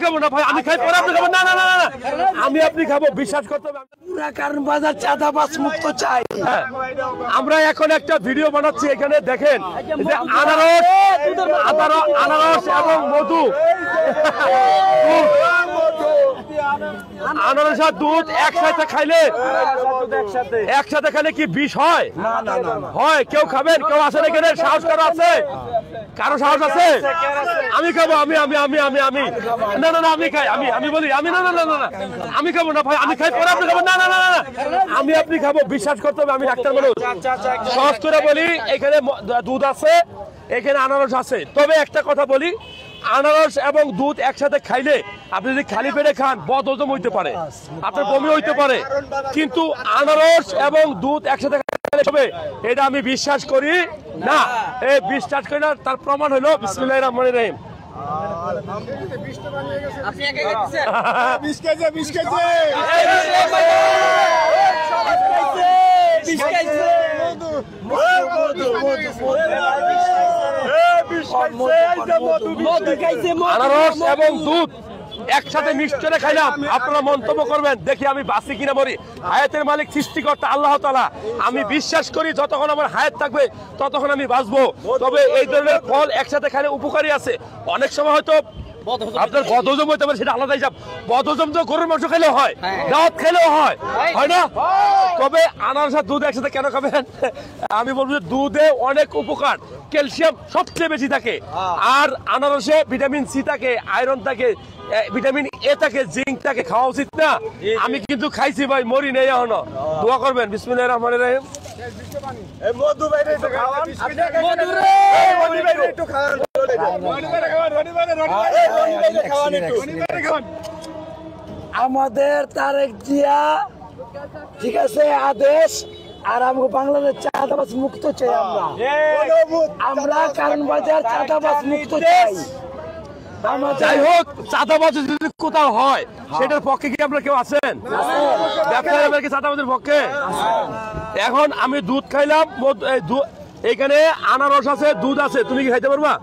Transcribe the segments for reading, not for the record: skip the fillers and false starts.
খাবো না ভাই, আমি খাই পরে আপনি খাবেন। না না না না, আমি আপনি খাবো, বিশ্বাস করতে হবে। পুরা কারণ বাজার চাঁদাবাজ মুক্ত চাই। আমরা এখন একটা ভিডিও বানাচ্ছি, এখানে দেখেন যে আনারস এবং মধু, আনারস আর দুধ একসাথে খাইলে কি বিষ হয়? হয়? কেউ খাবেন? কেউ আছে এখানে? সাহস কারো আছে? কারো সাহস আছে? আমি খাবো, আমি আমি আমি আমি আমি না না না, আমি খাই, আমি বলি আমি না না না না, আমি খাবো না ভাই, আমি খাই পরে আপনি খাবেন। না না না না, আমি আপনি খাবো, বিশ্বাস করতে হবে। আমি ডাক্তার মানুষ, সহজ করে বলি, এখানে দুধ আছে, এখানে আনারস আছে। তবে একটা কথা বলি, আনারস এবং দুধ একসাথে খাইলে আপনি যদি খালি পেটে খান বদহজম হইতে পারে, আপনার বমি হইতে পারে, কিন্তু আনারস এবং দুধ একসাথে খাইলে হবে এটা আমি বিশ্বাস করি না। এই বিশ্বাস করি না, তার প্রমাণ হলো বিসমিল্লাহির রহমানির রহিম। আনারস এবং দুধ একসাথে মিশ্রণে খাইলাম, আপনারা মন্তব্য করবেন, দেখি আমি বাঁচি কিনা মরি। হায়াতের মালিক সৃষ্টিকর্তা আল্লাহ তাআলা, আমি বিশ্বাস করি যতক্ষণ আমার হায়াত থাকবে ততক্ষণ আমি বাঁচবো। তবে এই ধরনের ফল একসাথে খাইলে উপকারী আছে। অনেক সময় হয়তো আপনার বদহজম হইতে পারে, সেটা আলাদা হিসাব। বদহজম তো গরুর মাংস খেলেও হয়, দাওয়াত খেলেও হয়, হয় না? তবে আনারস আর দুধ একসাথে কেন খাবেন? আমি বলবো যে দুধে অনেক উপকার, ক্যালসিয়াম সবচেয়ে বেশি থাকে, আর আনারসে ভিটামিন সি থাকে, আয়রন থাকে, ভিটামিন এ থাকে, জিঙ্ক থাকে, খাওয়া উচিত না? আমি কিন্তু খাইছি ভাই, মরি নেই এখনো। দোয়া করবেন। বিসমিল্লাহির রহমানির রহিম। আমাদের তারেক জিয়া, ঠিক আছে, আদেশ, আর আমাকে বাংলাদেশ চাঁদাবাজ মুক্ত চাই। আমরা কারণ বাজার চাঁদাবাজ মুক্ত চাই। যাই হোক, চাঁদাবাজ যদি কোথাও হয় সেটার পক্ষে কি আপনারা কেউ আছেন? ব্যবসায়ীরা কি চাঁদাবাজের পক্ষে? এখন আমি দুধ খাইলাম, এখানে আনারস আছে, দুধ আছে, তুমি কি খাইতে পারবা?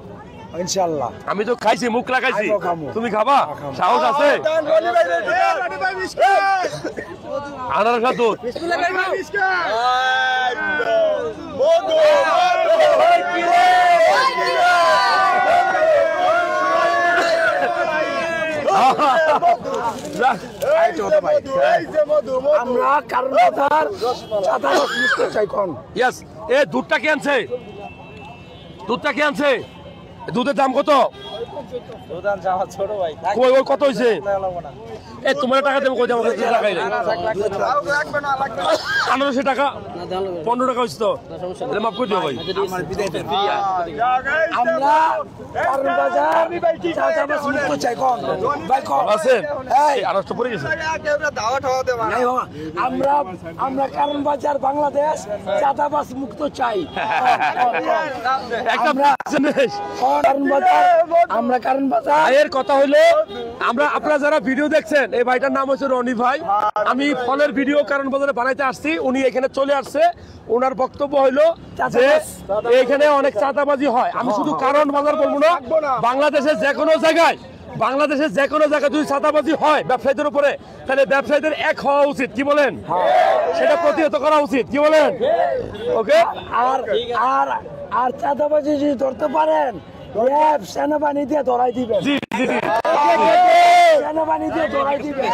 ইনশাআল্লাহ। আমি তো খাইছি, মুখ লাগাইছি, তুমি খাবা? সাহস আছে? আনারস আর দুধ আমরা কারণ বাজার চাঁদাবাজ মুক্ত চাই। কোন দুধটা কে আনছে? দুধটা কে আনছে? দুধের দাম কত? কত হয়েছে? তোমার টাকা দেবো, কই আমাকে টাকাই নেই। 1500 টাকা, 15 টাকা হয়েছে তো, মাফ করে দিও ভাই। আমরা কারণ বাজার চাঁদাবাজ মুক্ত চাই। কোন ভাই কোন আছেন? আনারস পড়ে গেছে। আমরা কারণ বাজার বাংলাদেশ চাঁদাবাজ মুক্ত চাই। আমরা কারণ বাজার এর কথা হলো, আপনারা যারা ভিডিও দেখছেন, এই ভাইটার নাম হচ্ছে রনি ভাই। আমি ফলের ভিডিও কারণ বাজারে বানাইতে আসছি, উনি এখানে চলে আসছে। ওনার বক্তব্য হইলো যে এখানে অনেক চাঁদাবাজি হয়। আমি শুধু কারণ বাজার বলবো না, বাংলাদেশের যে কোনো জায়গায় যদি চাঁদাবাজি হয় ব্যবসায়ীদের উপরে, তাহলে ব্যবসায়ীদের এক হওয়া উচিত। কি বলেন? সেটা প্রতিহত করা উচিত। কি বলেন? ওকে। আর চাঁদাবাজি যদি ধরতে পারেন, সেনাবাহিনী দিয়ে ধরাই দিবেন। সেনাবাহিনী দিয়ে ধরাই দিবেন।